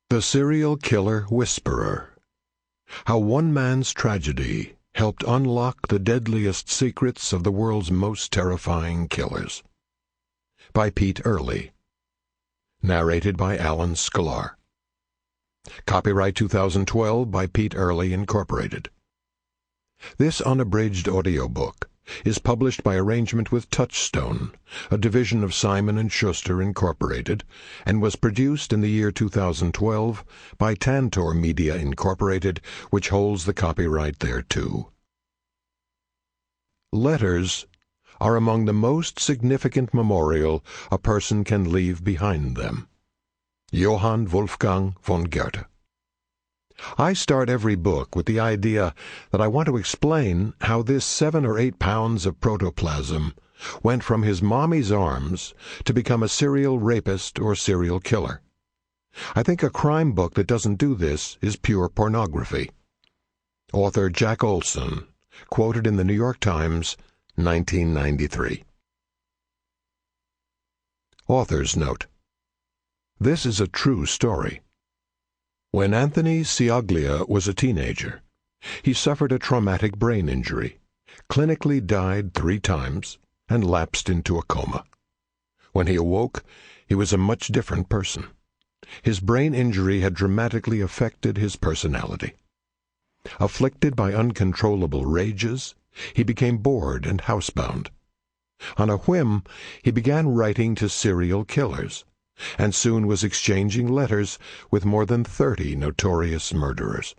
The Serial Killer Whisperer. How one man's tragedy helped unlock the deadliest secrets of the world's most terrifying killers. By Pete Earley. Narrated by Alan Sklar. Copyright 2012 by Pete Earley Incorporated. This unabridged audiobook is published by arrangement with Touchstone, a division of Simon & Schuster Incorporated, and was produced in the year 2012 by Tantor Media Incorporated, which holds the copyright thereto. Letters are among the most significant memorial a person can leave behind them. Johann Wolfgang von Goethe. I start every book with the idea that I want to explain how this 7 or 8 pounds of protoplasm went from his mommy's arms to become a serial rapist or serial killer. I think a crime book that doesn't do this is pure pornography. Author Jack Olson, quoted in the New York Times, 1993. Author's note. This is a true story. When Tony Ciaglia was a teenager, he suffered a traumatic brain injury, clinically died 3 times, and lapsed into a coma. When he awoke, he was a much different person. His brain injury had dramatically affected his personality. Afflicted by uncontrollable rages, he became bored and housebound. On a whim, he began writing to serial killers, and soon was exchanging letters with more than 30 notorious murderers.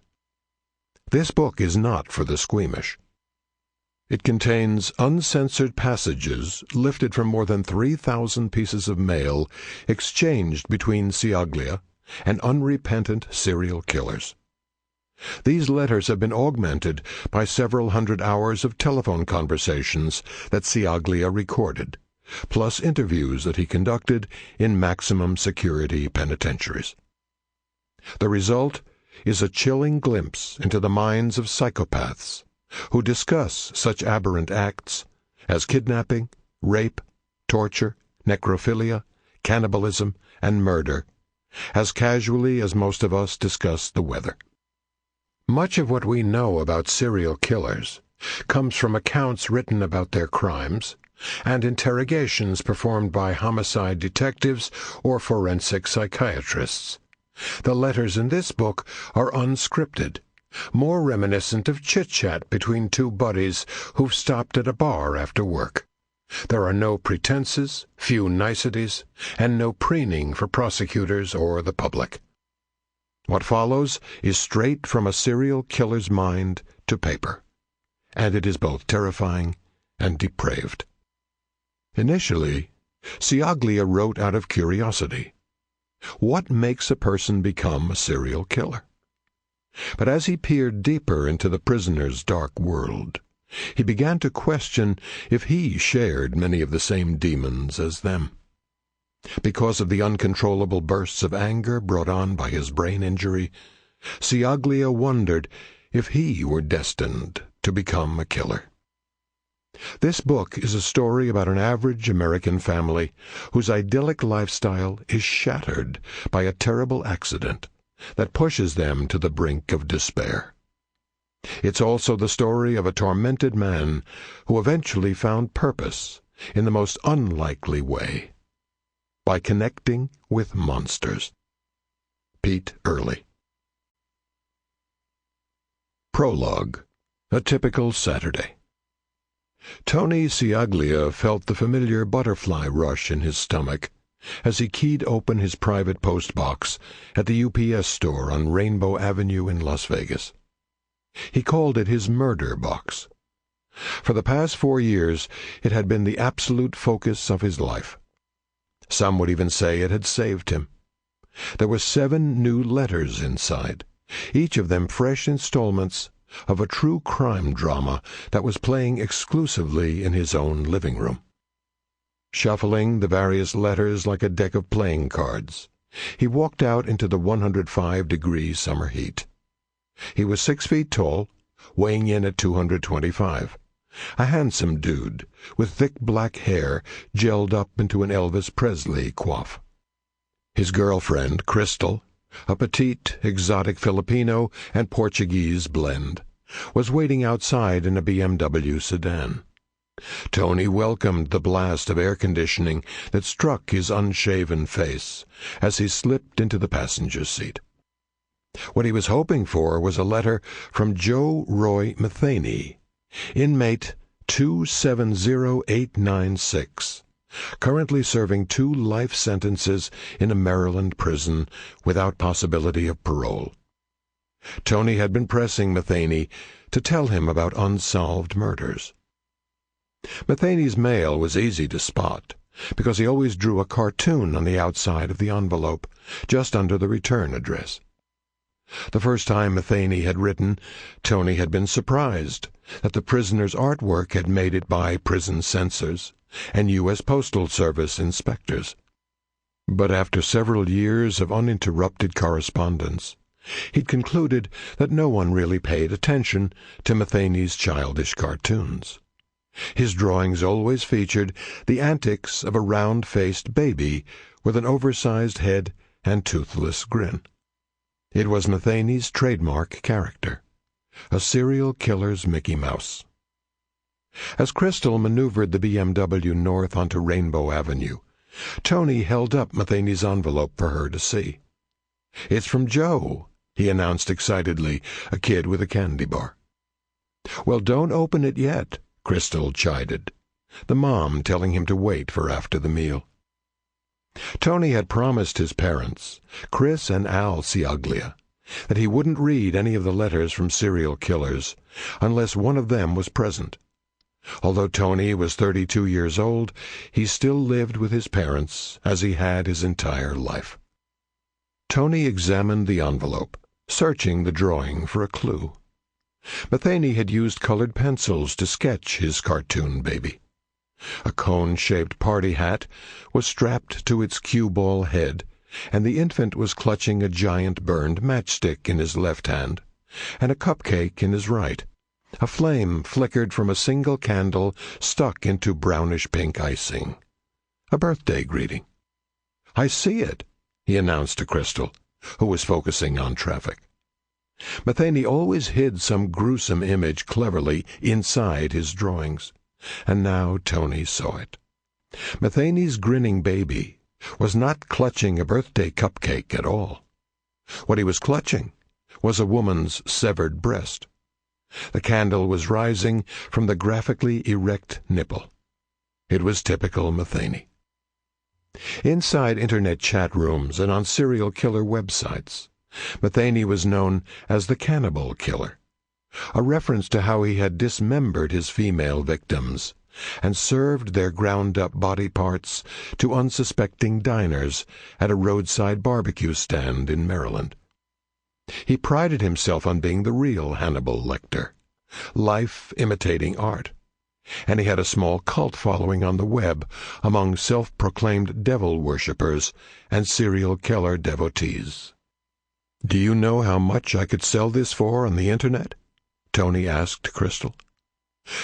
This book is not for the squeamish. It contains uncensored passages lifted from more than 3,000 pieces of mail exchanged between Ciaglia and unrepentant serial killers. These letters have been augmented by several hundred hours of telephone conversations that Ciaglia recorded, plus interviews that he conducted in maximum security penitentiaries. The result is a chilling glimpse into the minds of psychopaths who discuss such aberrant acts as kidnapping, rape, torture, necrophilia, cannibalism, and murder, as casually as most of us discuss the weather. Much of what we know about serial killers comes from accounts written about their crimes and interrogations performed by homicide detectives or forensic psychiatrists. The letters in this book are unscripted, more reminiscent of chit-chat between 2 buddies who've stopped at a bar after work. There are no pretenses, few niceties, and no preening for prosecutors or the public. What follows is straight from a serial killer's mind to paper, and it is both terrifying and depraved. Initially, Ciaglia wrote out of curiosity. What makes a person become a serial killer? But as he peered deeper into the prisoner's dark world, he began to question if he shared many of the same demons as them. Because of the uncontrollable bursts of anger brought on by his brain injury, Ciaglia wondered if he were destined to become a killer. This book is a story about an average American family whose idyllic lifestyle is shattered by a terrible accident that pushes them to the brink of despair. It's also the story of a tormented man who eventually found purpose in the most unlikely way, by connecting with monsters. Pete Earley. Prologue. A typical Saturday. Tony Ciaglia felt the familiar butterfly rush in his stomach as he keyed open his private post box at the UPS store on Rainbow Avenue in Las Vegas. He called it his murder box. For the past 4 years, it had been the absolute focus of his life. Some would even say it had saved him. There were 7 new letters inside, each of them fresh installments of a true crime drama that was playing exclusively in his own living room. Shuffling the various letters like a deck of playing cards, he walked out into the 105-degree summer heat. He was 6 feet tall, weighing in at 225, a handsome dude with thick black hair gelled up into an Elvis Presley coif. His girlfriend, Crystal, a petite, exotic Filipino and Portuguese blend, was waiting outside in a BMW sedan. Tony welcomed the blast of air conditioning that struck his unshaven face as he slipped into the passenger seat. What he was hoping for was a letter from Joe Roy Matheny, inmate 270896, currently serving 2 life sentences in a Maryland prison without possibility of parole. Tony had been pressing Matheny to tell him about unsolved murders. Matheny's mail was easy to spot, because he always drew a cartoon on the outside of the envelope, just under the return address. The first time Matheny had written, Tony had been surprised that the prisoner's artwork had made it by prison censors and U.S. Postal Service inspectors. But after several years of uninterrupted correspondence, he'd concluded that no one really paid attention to Matheny's childish cartoons. His drawings always featured the antics of a round-faced baby with an oversized head and toothless grin. It was Matheny's trademark character, a serial killer's Mickey Mouse. As Crystal maneuvered the BMW north onto Rainbow Avenue, Tony held up Matheny's envelope for her to see. "It's from Joe," he announced excitedly, a kid with a candy bar. "Well, don't open it yet," Crystal chided, the mom telling him to wait for after the meal. Tony had promised his parents, Chris and Al Ciaglia, that he wouldn't read any of the letters from serial killers unless one of them was present. Although Tony was 32 years old, he still lived with his parents as he had his entire life. Tony examined the envelope, searching the drawing for a clue. Matheny had used colored pencils to sketch his cartoon baby. A cone-shaped party hat was strapped to its cue ball head, and the infant was clutching a giant burned matchstick in his left hand and a cupcake in his right. A flame flickered from a single candle stuck into brownish-pink icing. A birthday greeting. "I see it," he announced to Crystal, who was focusing on traffic. Matheny always hid some gruesome image cleverly inside his drawings, and now Tony saw it. Matheny's grinning baby was not clutching a birthday cupcake at all. What he was clutching was a woman's severed breast. The candle was rising from the graphically erect nipple. It was typical Matheny. Inside internet chat rooms and on serial killer websites, Matheny was known as the Cannibal Killer, a reference to how he had dismembered his female victims and served their ground-up body parts to unsuspecting diners at a roadside barbecue stand in Maryland. He prided himself on being the real Hannibal Lecter, life imitating art, and he had a small cult following on the web among self-proclaimed devil worshippers and serial killer devotees. "Do you know how much I could sell this for on the internet?" Tony asked Crystal.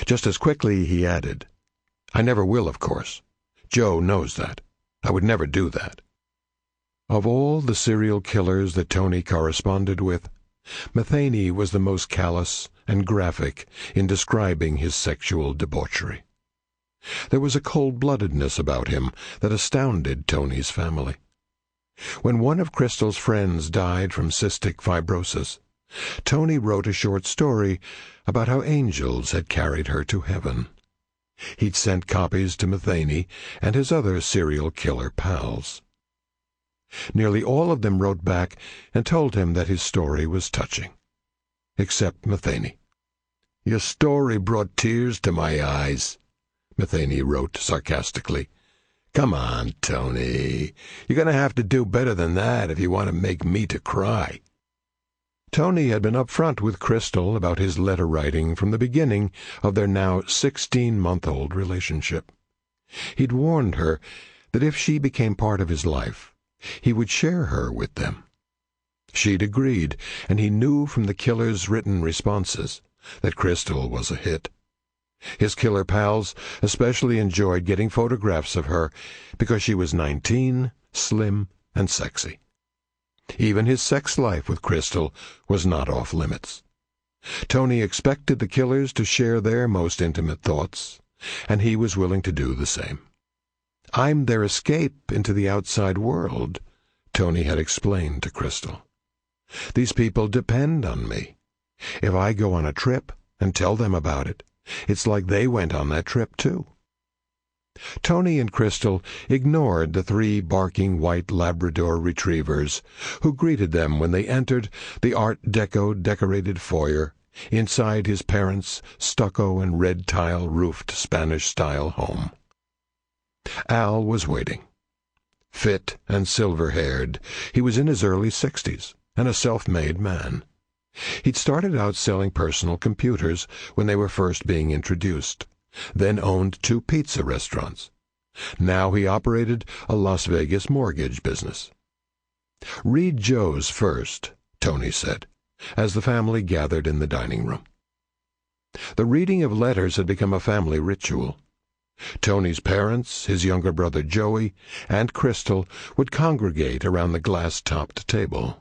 Just as quickly he added, "I never will, of course. Joe knows that. I would never do that." Of all the serial killers that Tony corresponded with, Matheny was the most callous and graphic in describing his sexual debauchery. There was a cold-bloodedness about him that astounded Tony's family. When one of Crystal's friends died from cystic fibrosis, Tony wrote a short story about how angels had carried her to heaven. He'd sent copies to Matheny and his other serial killer pals. Nearly all of them wrote back and told him that his story was touching. Except Matheny. "Your story brought tears to my eyes," Matheny wrote sarcastically. "Come on, Tony. You're going to have to do better than that if you want to make me to cry." Tony had been upfront with Crystal about his letter writing from the beginning of their now 16-month-old relationship. He'd warned her that if she became part of his life, he would share her with them. She'd agreed, and he knew from the killer's written responses that Crystal was a hit. His killer pals especially enjoyed getting photographs of her because she was 19, slim, and sexy. Even his sex life with Crystal was not off limits. Tony expected the killers to share their most intimate thoughts, and he was willing to do the same. "I'm their escape into the outside world," Tony had explained to Crystal. "These people depend on me. If I go on a trip and tell them about it, it's like they went on that trip too." Tony and Crystal ignored the 3 barking white Labrador retrievers who greeted them when they entered the Art Deco decorated foyer inside his parents' stucco and red tile roofed Spanish-style home. Al was waiting. Fit and silver-haired, he was in his early 60s and a self-made man. He'd started out selling personal computers when they were first being introduced, then owned 2 pizza restaurants. Now he operated a Las Vegas mortgage business. "Read Joe's first," Tony said, as the family gathered in the dining room. The reading of letters had become a family ritual. Tony's parents, his younger brother Joey, and Crystal would congregate around the glass-topped table.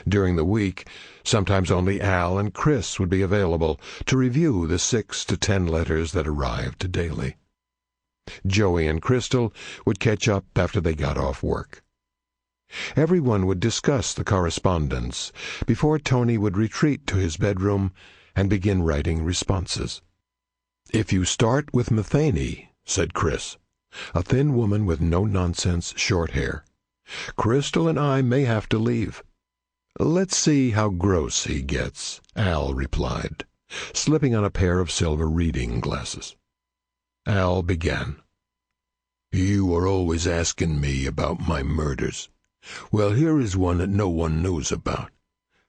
During the week, sometimes only Al and Chris would be available to review the 6 to 10 letters that arrived daily. Joey and Crystal would catch up after they got off work. Everyone would discuss the correspondence before Tony would retreat to his bedroom and begin writing responses. "If you start with Matheny," said Chris, a thin woman with no-nonsense short hair, "Crystal and I may have to leave." "Let's see how gross he gets," Al replied, slipping on a pair of silver reading glasses. Al began. "You are always asking me about my murders. Well, here is one that no one knows about.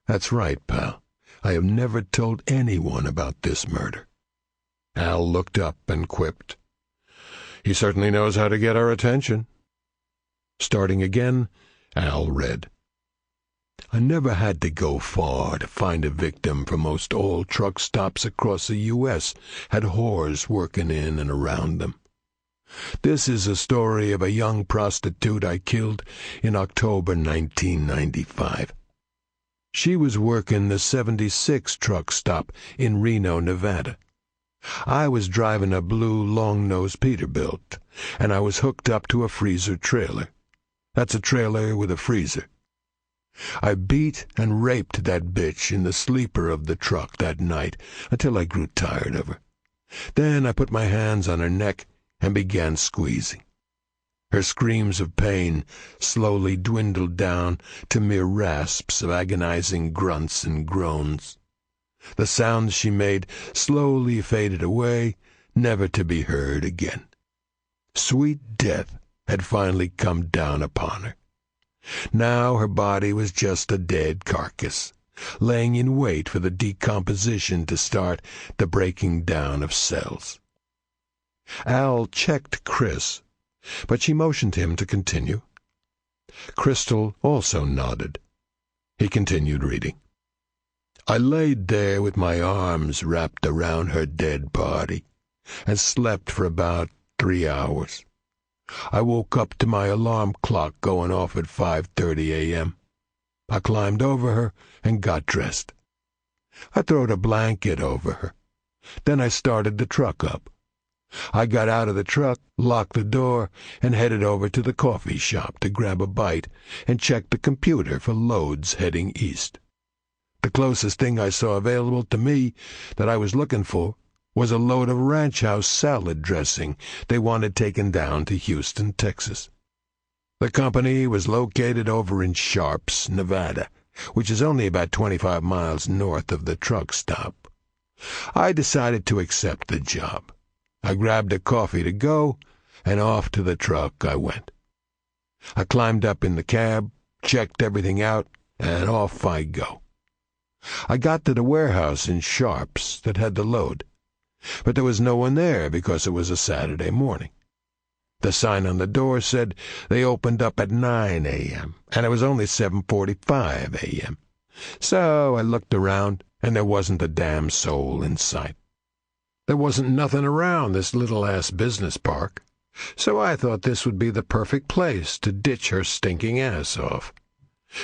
That's right, pal. I have never told anyone about this murder." Al looked up and quipped, "He certainly knows how to get our attention." Starting again, Al read. "I never had to go far to find a victim, for most all truck stops across the U.S. had whores working in and around them. This is a story of a young prostitute I killed in October 1995. She was working the 76 truck stop in Reno, Nevada. I was driving a blue long-nosed Peterbilt, and I was hooked up to a freezer trailer. That's a trailer with a freezer. I beat and raped that bitch in the sleeper of the truck that night until I grew tired of her. Then I put my hands on her neck and began squeezing. Her screams of pain slowly dwindled down to mere rasps of agonizing grunts and groans. The sounds she made slowly faded away, never to be heard again. Sweet death had finally come down upon her. Now her body was just a dead carcass, laying in wait for the decomposition to start the breaking down of cells." Al checked Chris, but she motioned him to continue. Crystal also nodded. He continued reading. "I laid there with my arms wrapped around her dead body and slept for about 3 hours. I woke up to my alarm clock going off at 5:30 a.m. I climbed over her and got dressed. I throwed a blanket over her. Then I started the truck up. I got out of the truck, locked the door, and headed over to the coffee shop to grab a bite and check the computer for loads heading east. The closest thing I saw available to me that I was looking for was a load of ranch house salad dressing they wanted taken down to Houston, Texas. The company was located over in Sharps, Nevada, which is only about 25 miles north of the truck stop. I decided to accept the job. I grabbed a coffee to go, and off to the truck I went. I climbed up in the cab, checked everything out, and off I go. I got to the warehouse in Sharps that had the load, but there was no one there because it was a Saturday morning. The sign on the door said they opened up at 9 a.m., and it was only 7:45 a.m. So I looked around, and there wasn't a damn soul in sight. There wasn't nothing around this little-ass business park, so I thought this would be the perfect place to ditch her stinking ass off.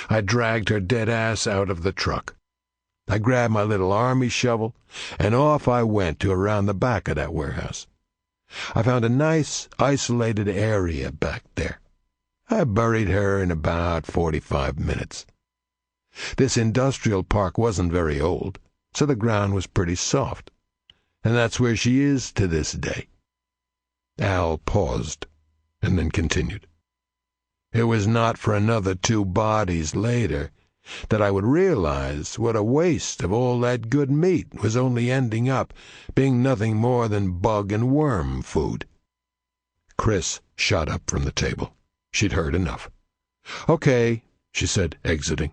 I dragged her dead ass out of the truck. I grabbed my little army shovel, and off I went to around the back of that warehouse. I found a nice, isolated area back there. I buried her in about 45 minutes. This industrial park wasn't very old, so the ground was pretty soft, and that's where she is to this day." Al paused, and then continued. "It was not for another 2 bodies later that I would realize what a waste of all that good meat was only ending up being nothing more than bug and worm food." Chris shot up from the table. She'd heard enough. "Okay," she said, exiting.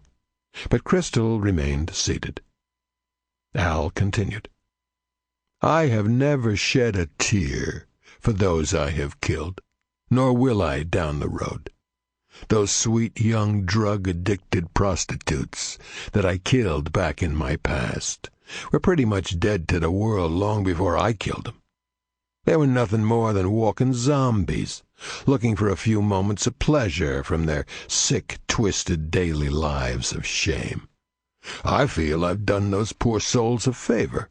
But Crystal remained seated. Al continued. "I have never shed a tear for those I have killed, nor will I down the road. Those sweet young drug-addicted prostitutes that I killed back in my past were pretty much dead to the world long before I killed them. They were nothing more than walking zombies, looking for a few moments of pleasure from their sick, twisted daily lives of shame. I feel I've done those poor souls a favor.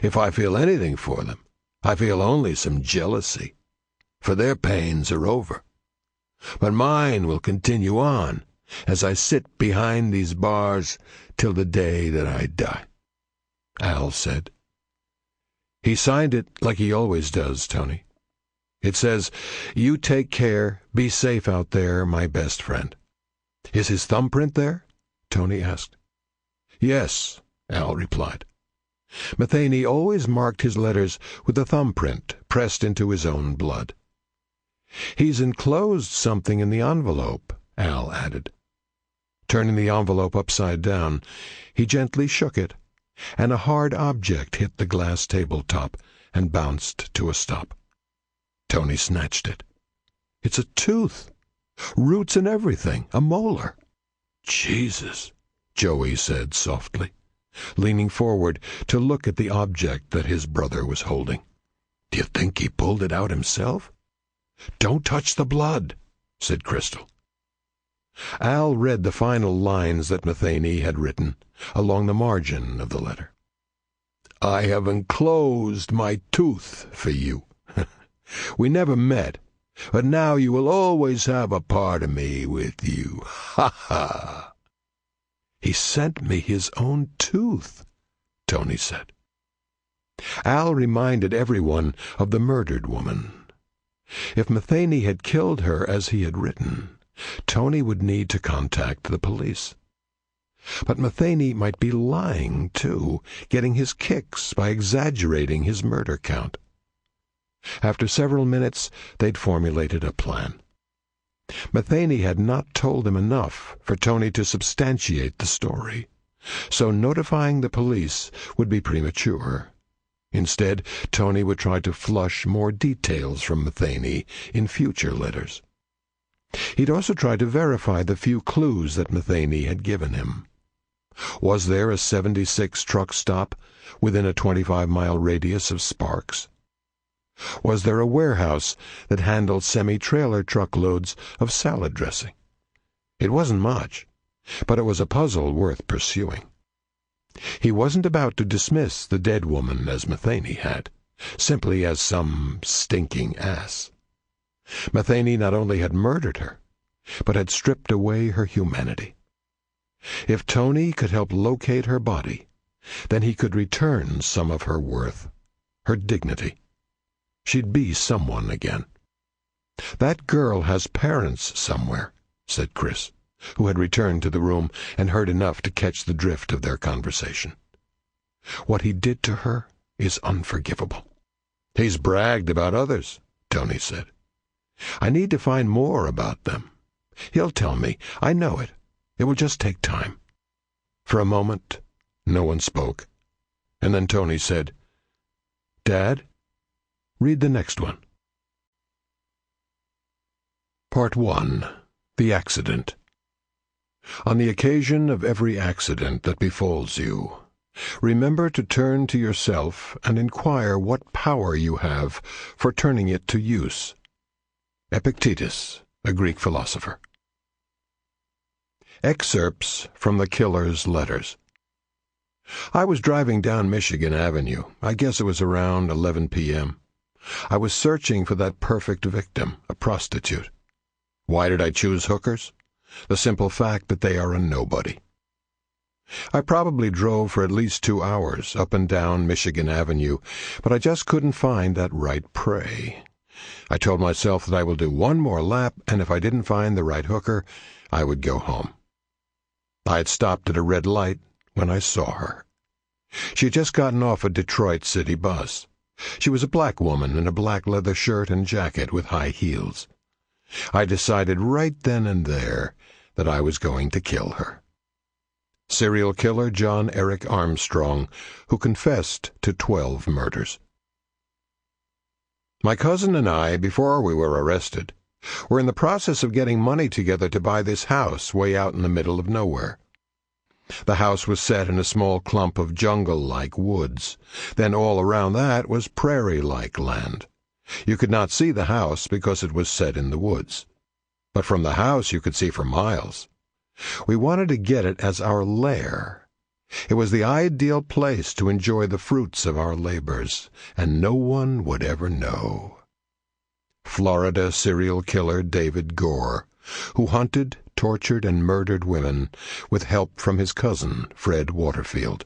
If I feel anything for them, I feel only some jealousy, for their pains are over. But mine will continue on as I sit behind these bars till the day that I die," Al said. "He signed it like he always does, Tony. It says, 'You take care, be safe out there, my best friend.' Is his thumbprint there?" Tony asked. "Yes," Al replied. Matheny always marked his letters with a thumbprint pressed into his own blood. "He's enclosed something in the envelope," Al added. Turning the envelope upside down, he gently shook it, and a hard object hit the glass tabletop and bounced to a stop. Tony snatched it. "It's a tooth, roots and everything, a molar." "Jesus," Joey said softly, leaning forward to look at the object that his brother was holding. "Do you think he pulled it out himself?" "Don't touch the blood," said Crystal. Al read the final lines that Matheny had written along the margin of the letter. "I have enclosed my tooth for you. We never met, but now you will always have a part of me with you. Ha ha!" "He sent me his own tooth," Tony said. Al reminded everyone of the murdered woman. If Matheny had killed her as he had written, Tony would need to contact the police. But Matheny might be lying, too, getting his kicks by exaggerating his murder count. After several minutes, they'd formulated a plan. Matheny had not told them enough for Tony to substantiate the story, so notifying the police would be premature. Instead, Tony would try to flush more details from Matheny in future letters. He'd also try to verify the few clues that Matheny had given him. Was there a 76 truck stop within a 25-mile radius of Sparks? Was there a warehouse that handled semi-trailer truckloads of salad dressing? It wasn't much, but it was a puzzle worth pursuing. He wasn't about to dismiss the dead woman as Matheny had, simply as some stinking ass. Matheny not only had murdered her, but had stripped away her humanity. If Tony could help locate her body, then he could return some of her worth, her dignity. She'd be someone again. "That girl has parents somewhere," said Chris, who had returned to the room and heard enough to catch the drift of their conversation. "What he did to her is unforgivable." "He's bragged about others," Tony said. "I need to find more about them. He'll tell me. I know it. It will just take time." For a moment, no one spoke, and then Tony said, "Dad, read the next one." Part 1. The Accident. On the occasion of every accident that befalls you, remember to turn to yourself and inquire what power you have for turning it to use. Epictetus, a Greek philosopher. Excerpts from the killer's letters. I was driving down Michigan Avenue. I guess it was around 11 p.m. I was searching for that perfect victim, a prostitute. Why did I choose hookers? The simple fact that they are a nobody. I probably drove for at least 2 hours up and down Michigan Avenue, but I just couldn't find that right prey. I told myself that I will do one more lap, and if I didn't find the right hooker, I would go home. I had stopped at a red light when I saw her. She had just gotten off a Detroit city bus. She was a black woman in a black leather shirt and jacket with high heels. I decided right then and there that I was going to kill her. Serial killer John Eric Armstrong, who confessed to 12 murders. My cousin and I, before we were arrested, were in the process of getting money together to buy this house way out in the middle of nowhere. The house was set in a small clump of jungle-like woods. Then all around that was prairie-like land. You could not see the house because it was set in the woods. But from the house you could see for miles. We wanted to get it as our lair. It was the ideal place to enjoy the fruits of our labors, and no one would ever know. Florida serial killer David Gore, who hunted, tortured, and murdered women with help from his cousin, Fred Waterfield.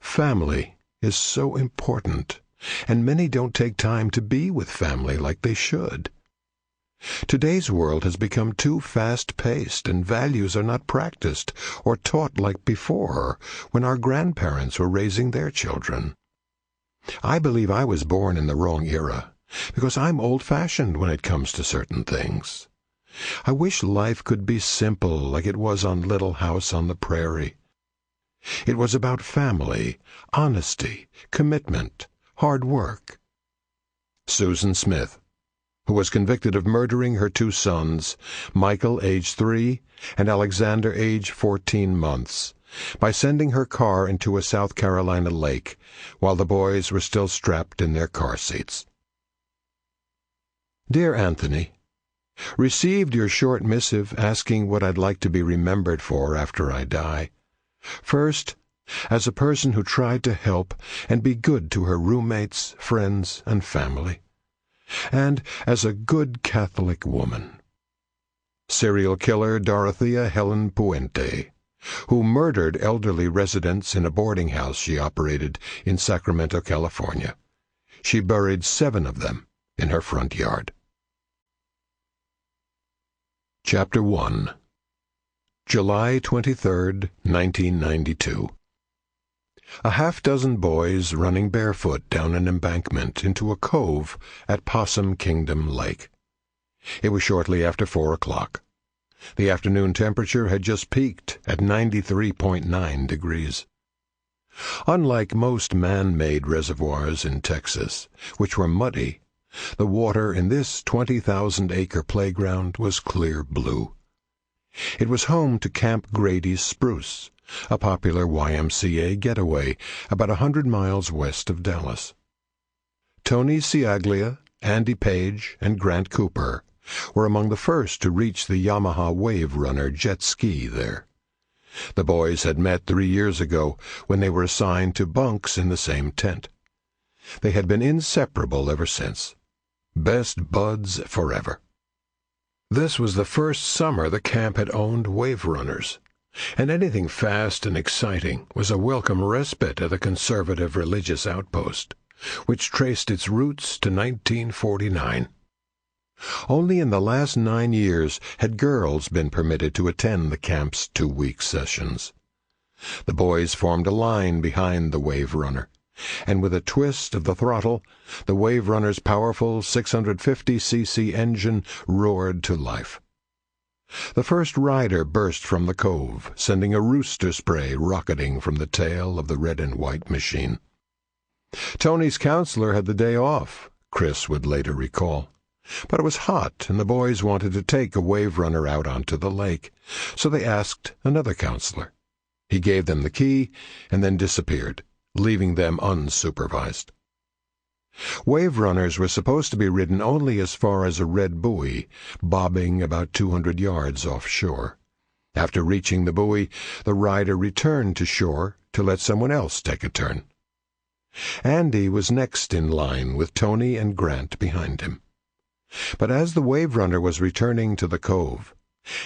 Family is so important, and many don't take time to be with family like they should. Today's world has become too fast-paced, and values are not practiced or taught like before, when our grandparents were raising their children. I believe I was born in the wrong era, because I'm old-fashioned when it comes to certain things. I wish life could be simple like it was on Little House on the Prairie. It was about family, honesty, commitment, hard work. Susan Smith, who was convicted of murdering her 2 sons, Michael, age 3, and Alexander, age 14 months, by sending her car into a South Carolina lake while the boys were still strapped in their car seats. Dear Anthony, received your short missive asking what I'd like to be remembered for after I die. First, as a person who tried to help and be good to her roommates, friends, and family. And as a good Catholic woman. Serial killer Dorothea Helen Puente, who murdered elderly residents in a boarding house she operated in Sacramento, California. She buried 7 of them in her front yard. Chapter 1. July 23, 1992. A half-dozen boys running barefoot down an embankment into a cove at Possum Kingdom Lake. It was shortly after 4 o'clock. The afternoon temperature had just peaked at 93.9 degrees. Unlike most man-made reservoirs in Texas, which were muddy, the water in this 20,000-acre playground was clear blue. It was home to Camp Grady's Spruce, a popular YMCA getaway about 100 miles west of Dallas. Tony Ciaglia, Andy Page, and Grant Cooper were among the first to reach the Yamaha Wave Runner jet ski there. The boys had met 3 years ago when they were assigned to bunks in the same tent. They had been inseparable ever since. Best buds forever. This was the first summer the camp had owned wave runners, and anything fast and exciting was a welcome respite at the conservative religious outpost, which traced its roots to 1949. Only in the last 9 years had girls been permitted to attend the camp's 2-week sessions. The boys formed a line behind the wave runner, and with a twist of the throttle, the wave runner's powerful 650cc engine roared to life. The first rider burst from the cove, sending a rooster spray rocketing from the tail of the red and white machine. Tony's counselor had the day off, Chris would later recall. But it was hot, and the boys wanted to take a wave runner out onto the lake, so they asked another counselor. He gave them the key and then disappeared, leaving them unsupervised. Wave runners were supposed to be ridden only as far as a red buoy, bobbing about 200 yards offshore. After reaching the buoy, the rider returned to shore to let someone else take a turn. Andy was next in line with Tony and Grant behind him. But as the wave runner was returning to the cove,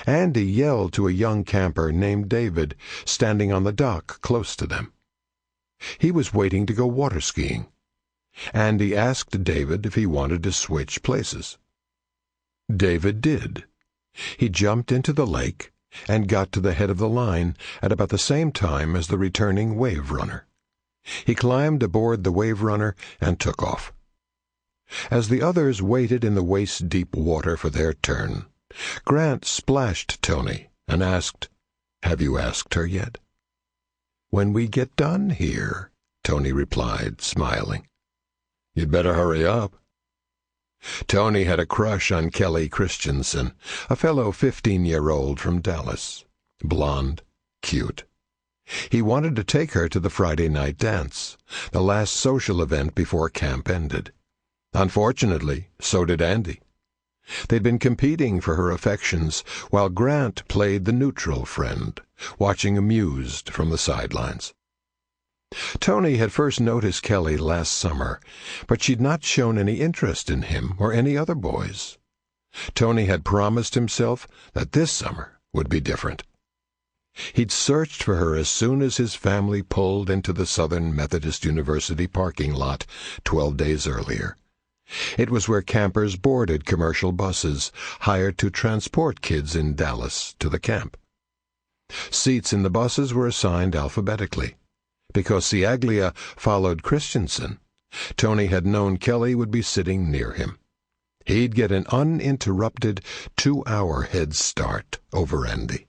Andy yelled to a young camper named David standing on the dock close to them. He was waiting to go water skiing. Andy asked David if he wanted to switch places. David did. He jumped into the lake and got to the head of the line at about the same time as the returning wave runner. He climbed aboard the wave runner and took off. As the others waited in the waist-deep water for their turn, Grant splashed Tony and asked, "Have you asked her yet?" "When we get done here," Tony replied, smiling. "You'd better hurry up." Tony had a crush on Kelly Christensen, a fellow 15-year-old from Dallas. Blonde, cute. He wanted to take her to the Friday night dance, the last social event before camp ended. Unfortunately, so did Andy. They'd been competing for her affections while Grant played the neutral friend, watching amused from the sidelines. Tony had first noticed Kelly last summer, but she'd not shown any interest in him or any other boys. Tony had promised himself that this summer would be different. He'd searched for her as soon as his family pulled into the Southern Methodist University parking lot 12 days earlier. It was where campers boarded commercial buses hired to transport kids in Dallas to the camp. Seats in the buses were assigned alphabetically. Because Ciaglia followed Christensen, Tony had known Kelly would be sitting near him. He'd get an uninterrupted 2-hour head start over Andy.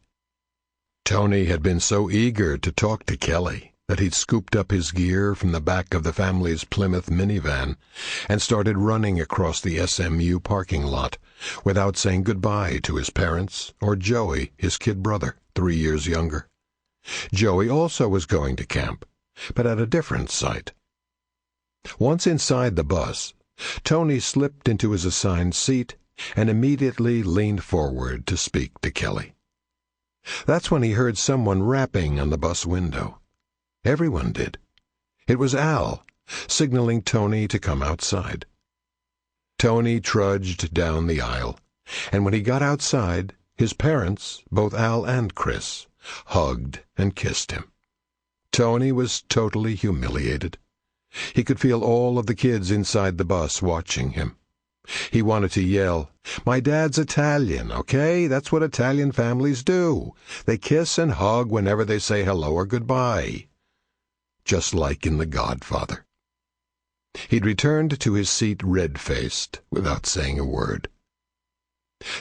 Tony had been so eager to talk to Kelly that he'd scooped up his gear from the back of the family's Plymouth minivan and started running across the SMU parking lot without saying goodbye to his parents or Joey, his kid brother, 3 years younger. Joey also was going to camp, but at a different site. Once inside the bus, Tony slipped into his assigned seat and immediately leaned forward to speak to Kelly. That's when he heard someone rapping on the bus window. Everyone did. It was Al, signaling Tony to come outside. Tony trudged down the aisle, and when he got outside, his parents, both Al and Chris, hugged and kissed him. Tony was totally humiliated. He could feel all of the kids inside the bus watching him. He wanted to yell, "My dad's Italian, okay? That's what Italian families do. They kiss and hug whenever they say hello or goodbye." Just like in The Godfather. He'd returned to his seat red-faced, without saying a word.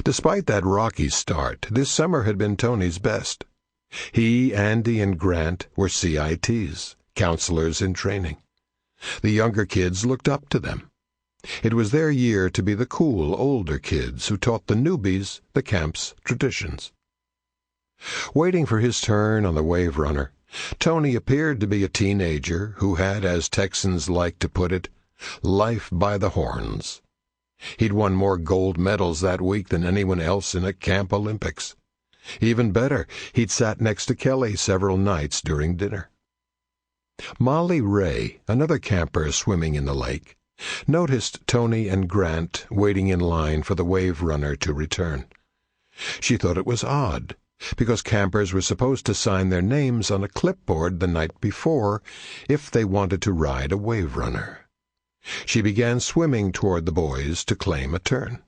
Despite that rocky start, this summer had been Tony's best. He, Andy, and Grant were CITs, counselors in training. The younger kids looked up to them. It was their year to be the cool, older kids who taught the newbies the camp's traditions. Waiting for his turn on the wave runner, Tony appeared to be a teenager who had, as Texans like to put it, life by the horns. He'd won more gold medals that week than anyone else in a Camp Olympics. Even better, he'd sat next to Kelly several nights during dinner. Molly Ray, another camper swimming in the lake, noticed Tony and Grant waiting in line for the wave runner to return. She thought it was odd, because campers were supposed to sign their names on a clipboard the night before if they wanted to ride a wave runner. She began swimming toward the boys to claim a turn.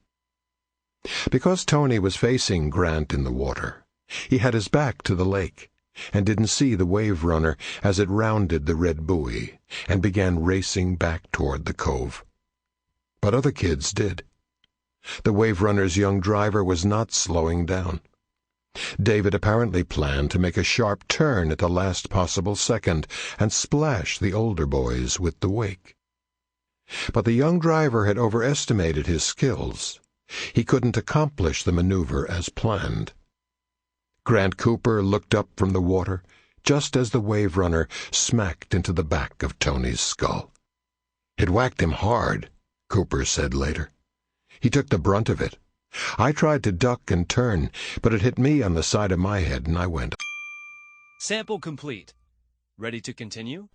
Because Tony was facing Grant in the water, he had his back to the lake and didn't see the wave runner as it rounded the red buoy and began racing back toward the cove. But other kids did. The wave runner's young driver was not slowing down. David apparently planned to make a sharp turn at the last possible second and splash the older boys with the wake. But the young driver had overestimated his skills. He couldn't accomplish the maneuver as planned. Grant Cooper looked up from the water just as the wave runner smacked into the back of Tony's skull. "It whacked him hard," Cooper said later. "He took the brunt of it. I tried to duck and turn, but it hit me on the side of my head and I went." Sample complete. Ready to continue?